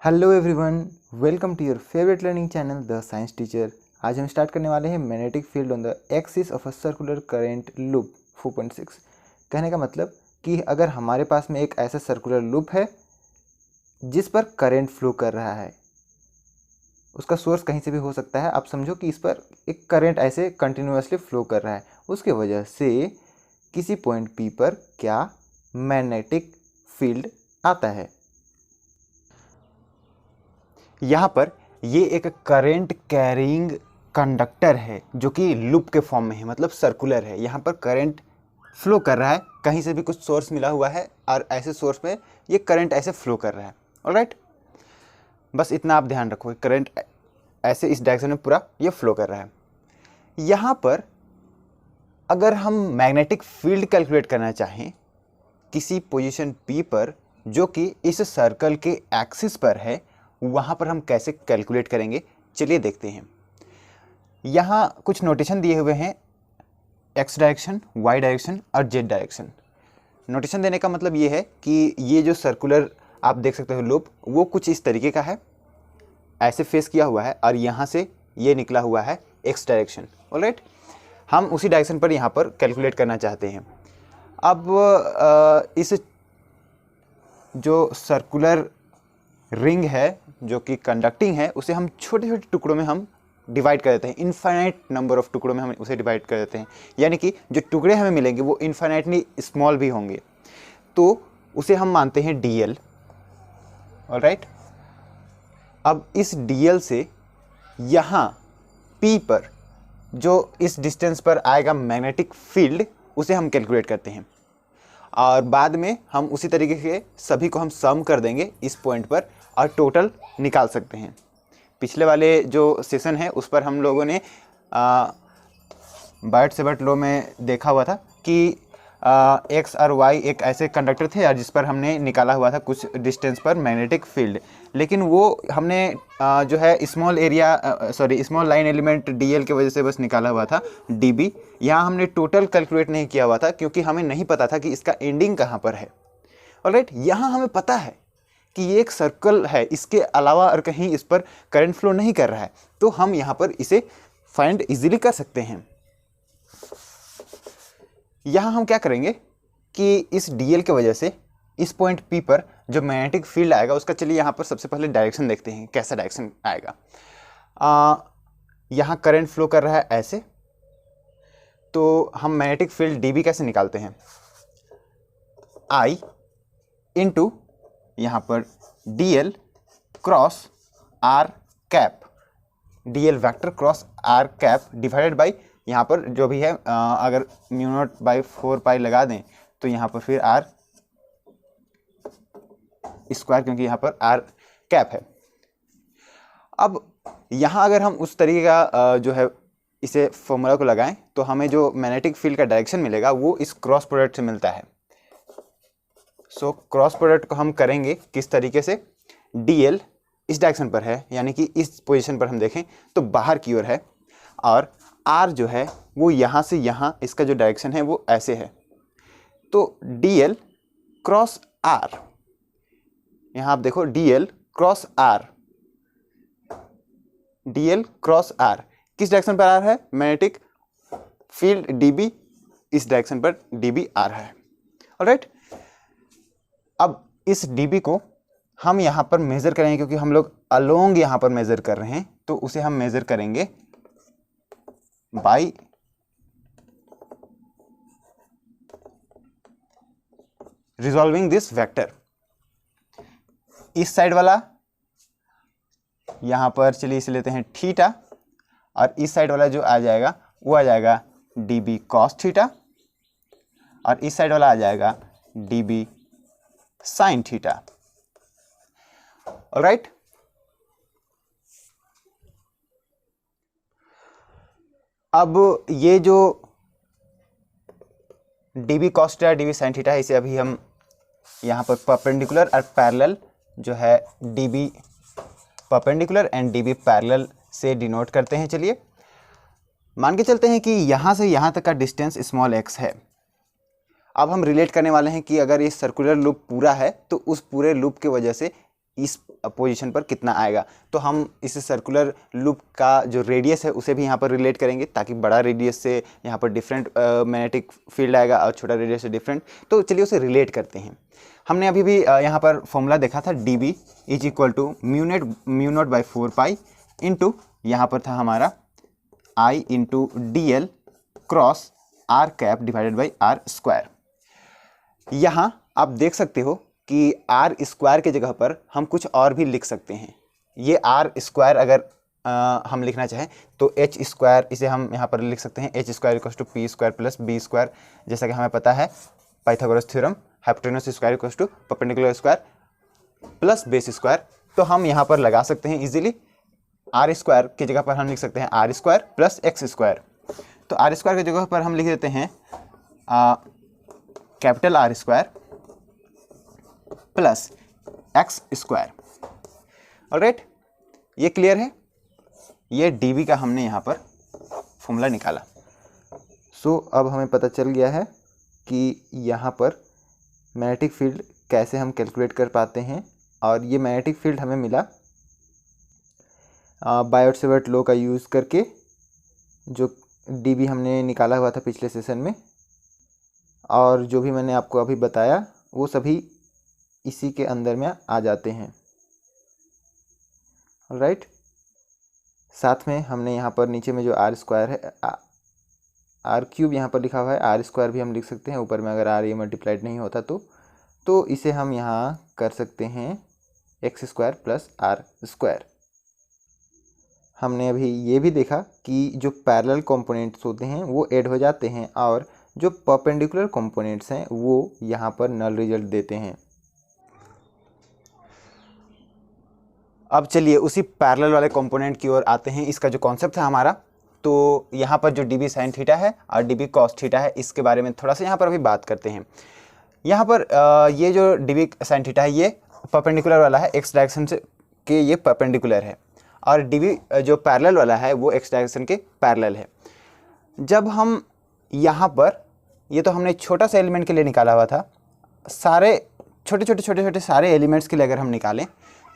Hello everyone, welcome to your favourite learning channel the science teacher. आज हम start करने वाले हैं magnetic field on the axis of a circular current loop 4.6। कहने का मतलब कि अगर हमारे पास में एक ऐसा सर्कुलर लूप है जिस पर करंट फ्लो कर रहा है, उसका सोर्स कहीं से भी हो सकता है। आप समझो कि इस पर एक करंट ऐसे कंटिन्यूसली फ्लो कर रहा है, उसके वजह से किसी पॉइंट P पर क्या मैग्नेटिक फील्ड आता है। यहाँ पर ये एक करंट कैरिंग कंडक्टर है जो कि लूप के फॉर्म में है, मतलब सर्कुलर है। यहाँ पर करंट फ्लो कर रहा है, कहीं से भी कुछ सोर्स मिला हुआ है और ऐसे सोर्स में ये करंट ऐसे फ्लो कर रहा है। ऑलराइट, बस इतना आप ध्यान रखो, करंट ऐसे इस डायरेक्शन में पूरा ये फ्लो कर रहा है। यहाँ पर अगर हम मैग्नेटिक फील्ड कैलकुलेट करना चाहें किसी पोजीशन P पर जो कि इस सर्कल के एक्सिस पर है, वहाँ पर हम कैसे कैलकुलेट करेंगे, चलिए देखते हैं। यहाँ कुछ नोटेशन दिए हुए हैं, x डायरेक्शन, y डायरेक्शन और z डायरेक्शन। नोटेशन देने का मतलब ये है कि ये जो सर्कुलर आप देख सकते हो लूप, वो कुछ इस तरीके का है, ऐसे फेस किया हुआ है और यहाँ से ये निकला हुआ है x डायरेक्शन। ऑलराइट, हम उसी डायरेक्शन पर यहाँ पर कैलकुलेट करना चाहते हैं। अब इस जो सर्कुलर रिंग है जो कि कंडक्टिंग है, उसे हम छोटे छोटे टुकड़ों में हम डिवाइड कर देते हैं। इनफाइनाइट नंबर ऑफ टुकड़ों में हम उसे डिवाइड कर देते हैं, यानी कि जो टुकड़े हमें मिलेंगे वो इनफाइनाइटली स्मॉल भी होंगे, तो उसे हम मानते हैं DL। ऑलराइट, अब इस DL से यहाँ P पर जो इस डिस्टेंस पर आएगा मैग्नेटिक फील्ड, उसे हम कैलकुलेट करते हैं और बाद में हम उसी तरीके से सभी को हम सम कर देंगे इस पॉइंट पर और टोटल निकाल सकते हैं। पिछले वाले जो सेशन है उस पर हम लोगों ने बायट-सेवर्ट लॉ में देखा हुआ था कि x और y एक ऐसे कंडक्टर थे और जिस पर हमने निकाला हुआ था कुछ डिस्टेंस पर मैग्नेटिक फील्ड, लेकिन वो हमने जो है स्मॉल लाइन एलिमेंट DL की वजह से बस निकाला हुआ था DB। यहाँ हमने टोटल कैलकुलेट नहीं किया हुआ था क्योंकि हमें नहीं पता था कि इसका एंडिंग कहाँ पर है। ऑलराइट, यहाँ हमें पता है कि ये एक सर्कल है, इसके अलावा और कहीं इस पर करंट फ्लो नहीं कर रहा है, तो हम यहाँ पर इसे फाइंड इजीली कर सकते हैं। यहाँ हम क्या करेंगे कि इस DL की वजह से इस पॉइंट P पर जो मैग्नेटिक फील्ड आएगा उसका, चलिए यहाँ पर सबसे पहले डायरेक्शन देखते हैं कैसा डायरेक्शन आएगा। यहाँ करंट फ्लो कर रहा है ऐसे, तो हम मैग्नेटिक फील्ड DB कैसे निकालते हैं, I इंटू यहाँ पर DL cross R cap, DL vector cross R cap divided by यहाँ पर जो भी है, अगर μ0/4 लगा दें तो यहाँ पर फिर R स्क्वायर, क्योंकि यहाँ पर R कैप है। अब यहाँ अगर हम उस तरीके का जो है इसे फॉर्मूला को लगाएं तो हमें जो मैग्नेटिक फील्ड का डायरेक्शन मिलेगा वो इस क्रॉस प्रोडक्ट से मिलता है। सो क्रॉस प्रोडक्ट को हम करेंगे किस तरीके से, DL इस डायरेक्शन पर है, यानी कि इस पोजीशन पर हम देखें तो बाहर की ओर है, और R जो है वो यहाँ से यहाँ, इसका जो डायरेक्शन है वो ऐसे है, तो DL क्रॉस R, यहाँ आप देखो DL cross R, DL cross R किस डायरेक्शन पर R है, मैग्नेटिक फील्ड DB इस डायरेक्शन पर DB आ रहा है। ऑलराइट, अब इस DB को हम यहाँ पर मेजर करेंगे, क्योंकि हम लोग अलोंग यहाँ पर मेजर कर रहे हैं, तो उसे हम मेजर करेंगे बाई रिजॉल्विंग दिस वेक्टर। इस साइड वाला यहाँ पर चलिए इसे लेते हैं थीटा, और इस साइड वाला जो आ जाएगा वो आ जाएगा DB cos थीटा, और इस साइड वाला आ जाएगा DB sin थीटा। ऑलराइट, अब ये जो DB cos theta, DB sin theta है, इसे अभी हम यहाँ पर परपेंडिकुलर और पैरेलल जो है DB perpendicular and DB parallel से डिनोट करते हैं। चलिए मान के चलते हैं कि यहाँ से यहाँ तक का डिस्टेंस स्मॉल x है। अब हम रिलेट करने वाले हैं कि अगर ये सर्कुलर लूप पूरा है तो उस पूरे लूप की वजह से इस पोजीशन पर कितना आएगा। तो हम इस सर्कुलर लूप का जो रेडियस है उसे भी यहाँ पर रिलेट करेंगे, ताकि बड़ा रेडियस से यहाँ पर डिफरेंट मैग्नेटिक फील्ड आएगा और छोटा रेडियस से डिफरेंट। तो चलिए उसे रिलेट करते हैं। हमने अभी भी यहाँ पर फॉर्मूला देखा था, dB is equal to mu naught by 4 into यहाँ पर था हमारा I into DL cross R cap divided by R square. यहाँ आप देख सकते हो कि R स्क्वायर के जगह पर हम कुछ और भी लिख सकते हैं। ये R स्क्वायर अगर हम लिखना चाहें तो H स्क्वायर, इसे हम यहाँ पर लिख सकते हैं H square equal to P square plus B square, जैसा कि हमें पता है Pythagoras theorem, hypotenuse square equal to perpendicular square plus base square. तो हम यहाँ पर लगा सकते हैं इजीली। R स्क्वायर की जगह पर हम लिख सकते हैं R square plus X square. तो R स्क्वायर की जगह पर हम लिख देते हैं capital R square plus X square. Alright, ये क्लियर है। ये dB का हमने यहाँ पर फॉर्मूला निकाला। सो अब हमें पता चल गया है कि यहाँ पर मैग्नेटिक फील्ड कैसे हम कैलकुलेट कर पाते हैं। और ये मैग्नेटिक फील्ड हमें मिला बायोट-सेवर्ट लॉ का यूज़ करके, जो dB हमने निकाला हुआ था पिछले सेशन में, और जो भी मैंने आपको अभी बताया वो सभी इसी के अंदर में आ जाते हैं। ऑलराइट, साथ में हमने यहाँ पर नीचे में जो R स्क्वायर है, R क्यूब यहाँ पर लिखा हुआ है, R स्क्वायर भी हम लिख सकते हैं। ऊपर में अगर R ये मल्टीप्लाइड नहीं होता तो इसे हम यहाँ कर सकते हैं X square plus R square. हमने अभी ये भी देखा कि जो पैरेलल कंपोनेंट्स होते हैं वो ऐड हो जाते हैं, और जो परपेंडिकुलर कंपोनेंट्स हैं वो यहाँ पर नल रिजल्ट देते हैं। अब चलिए उसी पैरेलल वाले कंपोनेंट की ओर आते हैं। इसका जो कॉन्सेप्ट था हमारा, तो यहाँ पर जो dB साइन थीटा है और dB कॉस थीटा है, इसके बारे में थोड़ा सा यहाँ पर अभी बात करते हैं। यहाँ पर ये जो dB साइन थीटा है ये परपेंडिकुलर वाला है, x डायरेक्शन से के ये परपेंडिकुलर है, और dB जो पैरेलल वाला है वो x डायरेक्शन के पैरेलल है। जब हम यहाँ पर, ये तो हमने छोटा सा एलिमेंट के लिए निकाला हुआ था, सारे छोटे सारे एलिमेंट्स के लिए अगर हम निकालें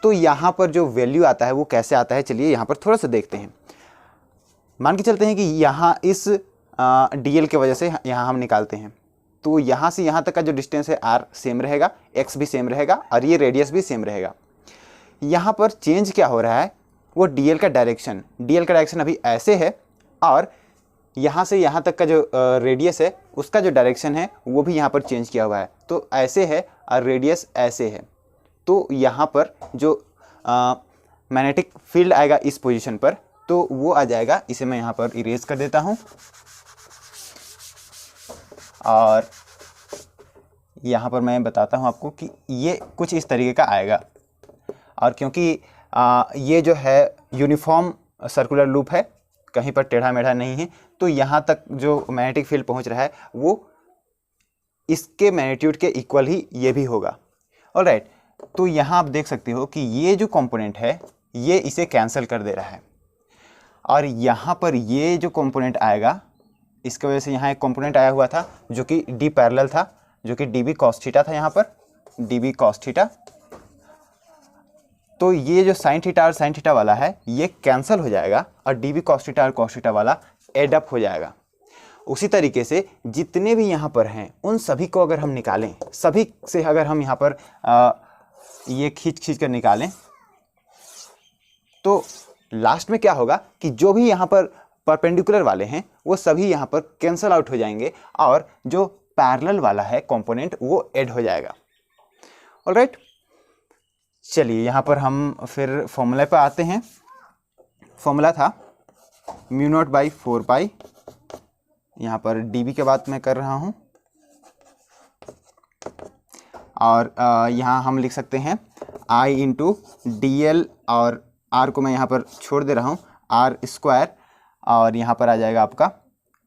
तो यहाँ पर जो वैल्यू आता है वो कैसे आता है, चलिए यहाँ पर थोड़ा सा देखते हैं। मान के चलते हैं कि यहाँ इस dl के वजह से यहाँ हम निकालते हैं, तो यहाँ से यहाँ तक का जो डिस्टेंस है r सेम रहेगा, x भी सेम रहेगा और ये रेडियस भी सेम रहेगा। यहाँ पर चेंज क्या हो रहा है, वो dl का डायरेक्शन अभी ऐसे है, और यहाँ से यहाँ तक का जो रेडियस है उसका जो डायरेक्शन है वो भी यहाँ पर चेंज किया हुआ है। तो ऐसे है और रेडियस ऐसे है। तो यहाँ पर जो मैग्नेटिक फील्ड आएगा इस पोजीशन पर, तो वो आ जाएगा, इसे मैं यहाँ पर इरेज कर देता हूँ, और यहाँ पर मैं बताता हूँ आपको कि ये कुछ इस तरीके का आएगा। और क्योंकि ये जो है यूनिफॉर्म सर्कुलर लूप है, कहीं पर टेढ़ा मेढ़ा नहीं है, तो यहाँ तक जो मैग्नेटिक फील्ड पहुँच रहा है वो इसके मैग्नीट्यूड के इक्वल ही ये भी होगा। ऑलराइट, तो यहाँ आप देख सकते हो कि ये जो कंपोनेंट है ये इसे कैंसिल कर दे रहा है, और यहाँ पर ये जो कंपोनेंट आएगा, इसके वजह से यहाँ एक कंपोनेंट आया हुआ था जो कि d पैरेलल था, जो कि dB cos थीटा था। यहाँ पर dB cos थीटा, तो ये जो साइन थीटा और साइन थीटा वाला है ये कैंसिल हो जाएगा, और dB cos थीटा और cos थीटा वाला एड अप हो जाएगा। उसी तरीके से जितने भी यहाँ पर हैं उन सभी को अगर हम निकालें, सभी से अगर हम यहाँ पर ये खींच कर निकालें, तो लास्ट में क्या होगा कि जो भी यहाँ पर परपेंडिकुलर वाले हैं वो सभी यहाँ पर कैंसल आउट हो जाएंगे, और जो पैरेलल वाला है कंपोनेंट वो ऐड हो जाएगा। ऑलराइट, चलिए यहाँ पर हम फिर फॉर्मूले पर आते हैं। फॉर्मूला था म्यू नॉट बाई 4 यहाँ पर dB के बात मैं कर रहा हूँ, और यहाँ हम लिख सकते हैं I इंटू DL, और R को मैं यहाँ पर छोड़ दे रहा हूँ, R स्क्वायर, और यहाँ पर आ जाएगा आपका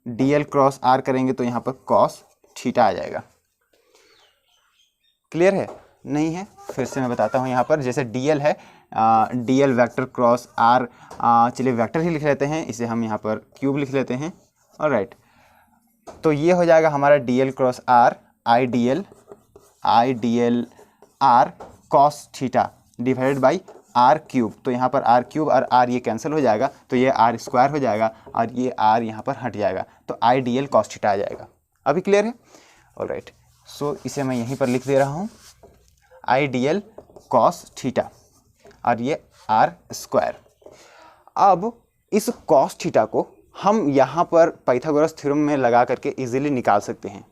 DL क्रॉस R करेंगे तो यहाँ पर cos थीटा आ जाएगा। क्लियर है? नहीं है? फिर से मैं बताता हूँ। यहाँ पर जैसे DL है, DL वेक्टर क्रॉस R, चलिए वेक्टर ही लिख लेते हैं, इसे हम यहाँ पर क्यूब लिख लेते हैं। ऑलराइट, तो ये हो जाएगा हमारा DL cross R, I DL R cos theta, divided by R cube. तो यहाँ पर आर क्यूब और आर ये कैंसिल हो जाएगा, तो ये आर स्क्वायर हो जाएगा और ये आर यहाँ पर हट जाएगा, तो I D L cos theta आ जाएगा। अभी क्लियर है? ऑलराइट, सो इसे मैं यहीं पर लिख दे रहा हूँ, आई डी एल कॉस थीटा और ये आर स्क्वायर। अब इस कॉस थीटा को हम यहाँ पर पाइथागोरस थ्योरम में लगा करके इजीली निकाल सकते हैं।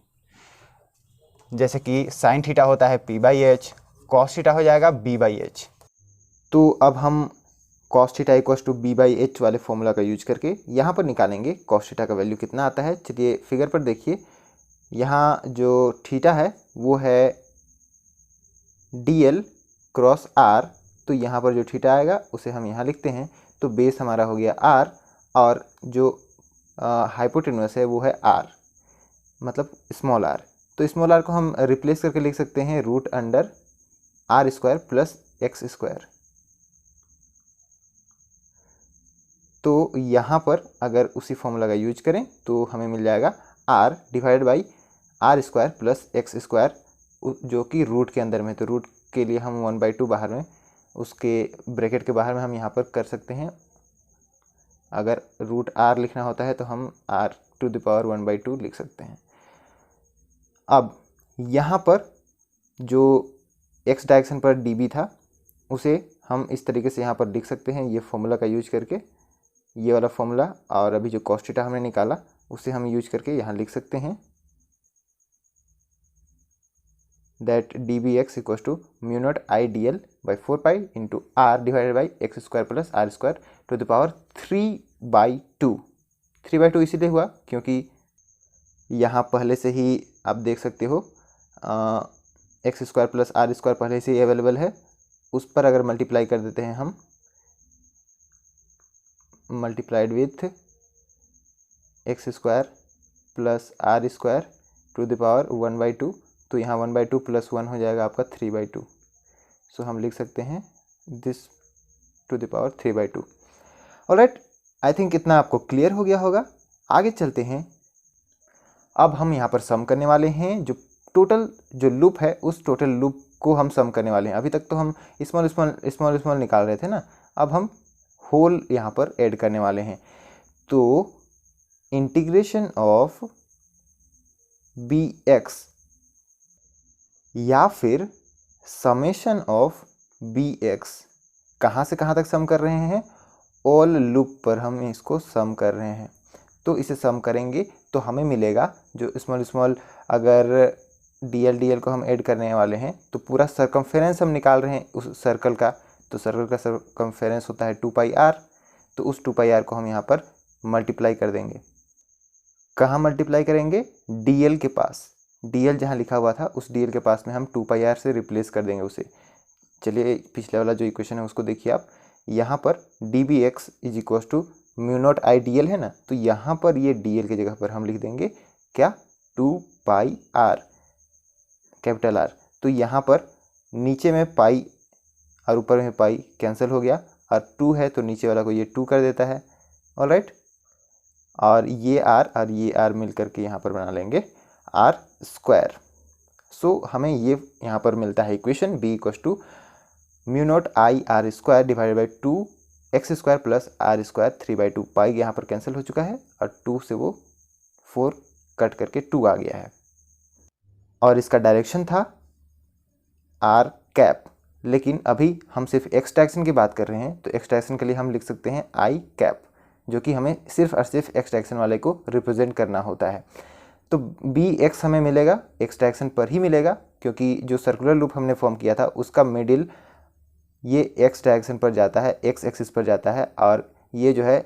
जैसे कि साइन थीटा होता है P by H, cos theta हो जाएगा बी बाई एच। तो अब हम cos theta equals to B by H वाले फॉर्मूला का यूज करके यहाँ पर निकालेंगे कॉस थीटा का वैल्यू कितना आता है। चलिए फिगर पर देखिए, यहाँ जो थीटा है वो है डी एल क्रॉस आर, तो यहाँ पर जो थीटा आएगा उसे हम यहाँ लिखते हैं। तो बेस हमारा हो गया आर और जो हाइपोटेन्यूस है वो है आर, मतलब स्मॉल आर। तो स्मॉल आर को हम रिप्लेस करके लिख सकते हैं root under R square plus X square. तो यहाँ पर अगर उसी फॉर्मूला का यूज करें तो हमें मिल जाएगा R divide by R square plus X square, जो कि रूट के अंदर में। तो रूट के लिए हम 1/2 बाहर में, उसके ब्रैकेट के बाहर में हम यहाँ पर कर सकते हैं। अगर रूट आर लिखना होता है तो हम आर टू द पावर 1/2 लिख सकते हैं। अब यहाँ पर जो एक्स डायरेक्शन पर डी बी था उसे हम इस तरीके से यहाँ पर लिख सकते हैं, ये फॉर्मूला का यूज करके, ये वाला फॉर्मूला। और अभी जो कॉस थीटा हमने निकाला उसे हम यूज करके यहाँ लिख सकते हैं that D B X equals to mu naught I D L by 4 into R divided by X square plus R square to the power 3/2। 3/2 इसीलिए हुआ क्योंकि यहाँ पहले से ही आप देख सकते हो X square plus R square पहले से ही अवेलेबल है, उस पर अगर मल्टीप्लाई कर देते हैं हम, multiplied with X square plus R square to the power 1/2, तो यहाँ 1/2 प्लस 1 हो जाएगा आपका 3/2। सो हम लिख सकते हैं this to the power 3/2। Alright, I think इतना आपको क्लियर हो गया होगा। आगे चलते हैं। अब हम यहाँ पर सम करने वाले हैं, जो टोटल जो लूप है उस टोटल लूप को हम सम करने वाले हैं। अभी तक तो हम स्मॉल स्मॉल स्मॉल स्मॉल निकाल रहे थे ना, अब हम होल यहाँ पर ऐड करने वाले हैं। तो इंटीग्रेशन ऑफ बी एक्स या फिर समेशन ऑफ बी एक्स, कहाँ से कहाँ तक सम कर रहे हैं? ऑल लूप पर हम इसको सम कर रहे हैं। तो इसे सम करेंगे तो हमें मिलेगा जो स्मॉल स्मॉल, अगर डी एल को हम ऐड करने वाले हैं तो पूरा सर्कमफेरेंस हम निकाल रहे हैं उस सर्कल का। तो सर्कल का सर्कमफेरेंस होता है 2πr, तो उस 2πr को हम यहाँ पर मल्टीप्लाई कर देंगे। कहाँ मल्टीप्लाई करेंगे? डी एल के पास। डी एल जहाँ लिखा हुआ था उस डी एल के पास में हम 2πr से रिप्लेस कर देंगे उसे। चलिए पिछले वाला जो इक्वेशन है उसको देखिए आप, यहाँ पर D B X is equals to mu naught I D L है ना, तो यहाँ पर ये डी एल की जगह पर हम लिख देंगे क्या? 2πr capital R. तो यहाँ पर नीचे में पाई और ऊपर में पाई कैंसिल हो गया, और 2 है तो नीचे वाला को ये 2 कर देता है। ऑलराइट, और ये आर मिल करके यहाँ पर बना लेंगे आर स्क्वायर। सो हमें ये यहाँ पर मिलता है equation B equals to mu naught I R square divided by 2 X square plus R square 3/2। Pi यहाँ पर कैंसिल हो चुका है और 2 से वो 4 कट करके 2 आ गया है। और इसका डायरेक्शन था आर कैप, लेकिन अभी हम सिर्फ एक्स डायरेक्शन की बात कर रहे हैं, तो एक्स डायरेक्शन के लिए हम लिख सकते हैं आई कैप, जो कि हमें सिर्फ और सिर्फ एक्स डायरेक्शन वाले को रिप्रेजेंट करना होता है। तो बी एक्स हमें मिलेगा एक्स डायरेक्शन पर ही मिलेगा, क्योंकि जो सर्कुलर लूप हमने फॉर्म किया था उसका मिडिल ये एक्स डायरेक्शन पर जाता है, एक्स एक्सिस पर जाता है, और ये जो है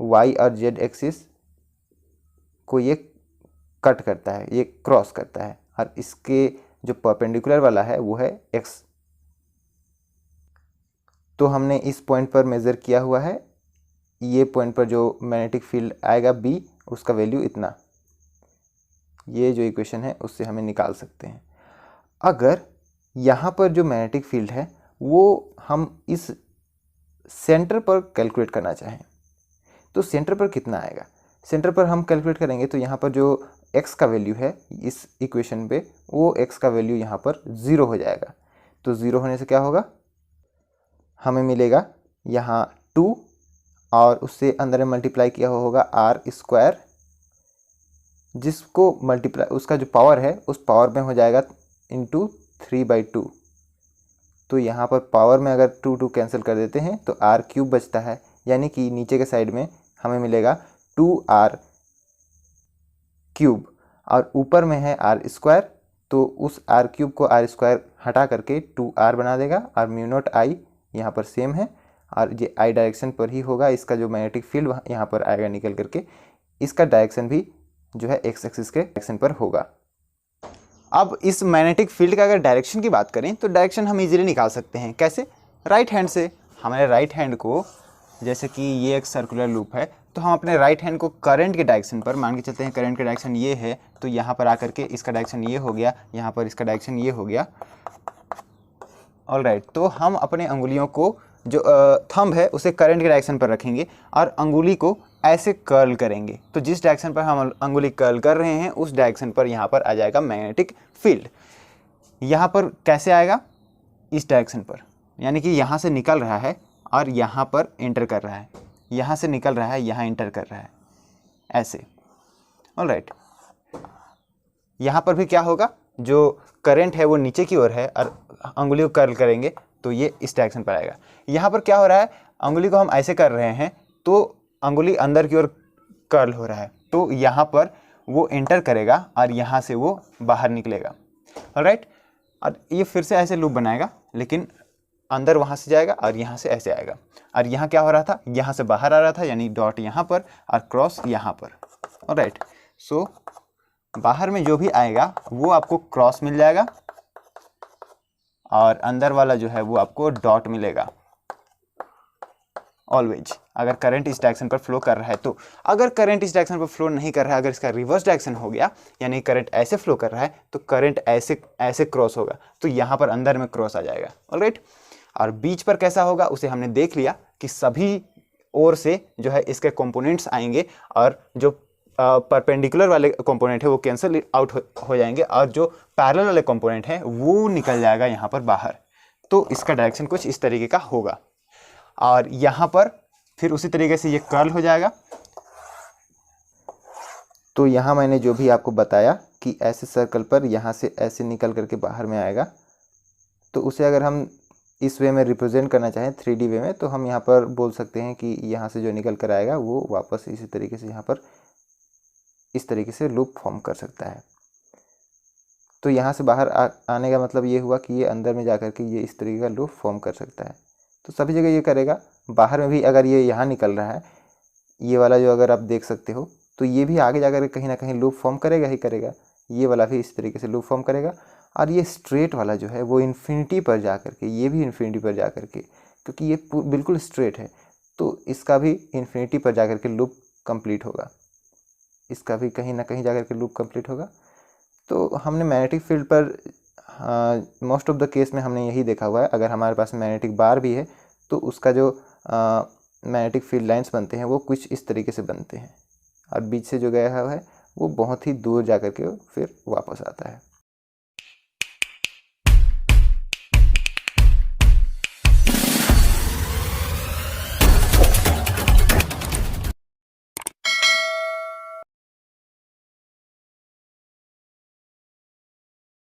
वाई और जेड एक्सिस को ये कट करता है, ये क्रॉस करता है, और इसके जो परपेंडिकुलर वाला है वो है एक्स। तो हमने इस पॉइंट पर मेज़र किया हुआ है, ये पॉइंट पर जो मैग्नेटिक फील्ड आएगा बी, उसका वैल्यू इतना, ये जो इक्वेशन है उससे हमें निकाल सकते हैं। अगर यहाँ पर जो मैग्नेटिक फील्ड है वो हम इस सेंटर पर कैलकुलेट करना चाहें तो सेंटर पर कितना आएगा? सेंटर पर हम कैलकुलेट करेंगे तो यहाँ पर जो x का वैल्यू है इस इक्वेशन पे, वो x का वैल्यू यहाँ पर 0 हो जाएगा। तो 0 होने से क्या होगा? हमें मिलेगा यहाँ 2 और उससे अंदर में मल्टीप्लाई किया हुआ होगा आर स्क्वायर, जिसको मल्टीप्लाई उसका जो पावर है उस पावर में हो जाएगा इंटू 3/2। तो यहाँ पर पावर में अगर 2 कैंसिल कर देते हैं तो आर क्यूब बचता है, यानी कि नीचे के साइड में हमें मिलेगा 2r क्यूब और ऊपर में है आर स्क्वायर, तो उस आर क्यूब को आर स्क्वायर हटा करके 2r बना देगा और म्यू नॉट आई यहाँ पर सेम है और ये आई डायरेक्शन पर ही होगा। इसका जो मैग्नेटिक फील्ड यहाँ पर आएगा निकल करके, इसका डायरेक्शन भी जो है एक्स एक्सिस के डायरेक्शन पर होगा। अब इस मैग्नेटिक फील्ड का अगर डायरेक्शन की बात करें तो डायरेक्शन हम इजीली निकाल सकते हैं। कैसे? राइट हैंड से। हमारे राइट हैंड को, जैसे कि ये एक सर्कुलर लूप है, तो हम अपने राइट हैंड को करंट के डायरेक्शन पर मान के चलते हैं। करंट का डायरेक्शन ये है, तो यहाँ पर आकर के इसका डायरेक्शन ये हो गया, यहाँ पर इसका डायरेक्शन ये हो गया। ऑलराइट, तो हम अपने अंगुलियों को, जो थंब है उसे करंट के डायरेक्शन पर रखेंगे और अंगुली को ऐसे कर्ल करेंगे। तो जिस डायरेक्शन पर हम अंगुली कर्ल कर रहे हैं उस डायरेक्शन पर यहाँ पर आ जाएगा मैग्नेटिक फील्ड। यहाँ पर कैसे आएगा? इस डायरेक्शन पर, यानी कि यहाँ से निकल रहा है और यहाँ पर एंटर कर रहा है, यहाँ से निकल रहा है, यहाँ एंटर कर रहा है, ऐसे। ऑलराइट, यहाँ पर भी क्या होगा? जो करंट है वो नीचे की ओर है और अंगुली को कर्ल करेंगे तो ये इस डायरेक्शन पर आएगा। यहाँ पर क्या हो रहा है? अंगुली को हम ऐसे कर रहे हैं तो अंगुली अंदर की ओर कर्ल हो रहा है, तो यहाँ पर वो एंटर करेगा और यहाँ से वो बाहर निकलेगा। ऑलराइट, और ये फिर से ऐसे लूप बनाएगा, लेकिन अंदर वहाँ से जाएगा और यहाँ से ऐसे आएगा। और यहाँ क्या हो रहा था? यहाँ से बाहर आ रहा था, यानी डॉट यहाँ पर और क्रॉस यहाँ पर। ऑलराइट, सो बाहर में जो भी आएगा वो आपको क्रॉस मिल जाएगा और अंदर वाला जो है वो आपको डॉट मिलेगा। ऑलवेज, अगर करंट इस डायरेक्शन पर फ्लो कर रहा है तो। अगर करंट इस डायरेक्शन पर फ्लो नहीं कर रहा है, अगर इसका रिवर्स डायरेक्शन हो गया, यानी करंट ऐसे फ्लो कर रहा है, तो करंट ऐसे ऐसे क्रॉस होगा, तो यहाँ पर अंदर में क्रॉस आ जाएगा। ऑलराइट, और बीच पर कैसा होगा उसे हमने देख लिया कि सभी ओर से जो है इसके कंपोनेंट्स आएंगे और जो परपेंडिकुलर वाले कंपोनेंट है वो कैंसिल आउट हो जाएंगे और जो पैरेलल वाले कंपोनेंट है वो निकल जाएगा यहाँ पर बाहर। तो इसका डायरेक्शन कुछ इस तरीके का होगा और यहाँ पर फिर उसी तरीके से ये कर्ल हो जाएगा। तो यहाँ मैंने जो भी आपको बताया कि ऐसे सर्कल पर यहाँ से ऐसे निकल करके बाहर में आएगा, तो उसे अगर हम इस वे में रिप्रेजेंट करना चाहें 3D वे में, तो हम यहाँ पर बोल सकते हैं कि यहाँ से जो निकल कर आएगा वो वापस इसी तरीके से यहाँ पर इस तरीके से लूप फॉर्म कर सकता है। तो यहाँ से बाहर आने का मतलब ये हुआ कि ये अंदर में जाकर के ये इस तरीके का लूप फॉर्म कर सकता है। तो सभी जगह ये करेगा। बाहर में भी अगर ये यहाँ निकल रहा है, ये वाला जो अगर आप देख सकते हो, तो ये भी आगे जाकर कहीं ना कहीं लूप फॉर्म करेगा ही करेगा। ये वाला भी इस तरीके से लूप फॉर्म करेगा और ये स्ट्रेट वाला जो है वो इन्फिनिटी पर जा कर के, ये भी इन्फिनिटी पर जा कर के, क्योंकि ये बिल्कुल स्ट्रेट है तो इसका भी इन्फिनिटी पर जा कर के लूप कंप्लीट होगा, इसका भी कहीं ना कहीं जाकर के लूप कंप्लीट होगा। तो हमने मैग्नेटिक फील्ड पर मोस्ट ऑफ द केस में हमने यही देखा हुआ है। अगर हमारे पास मैग्नेटिक बार भी है तो उसका जो मैग्नेटिक फील्ड लाइंस बनते हैं वो कुछ इस तरीके से बनते हैं और बीच से जो गया हुआ है वो बहुत ही दूर जा कर के फिर वापस आता है।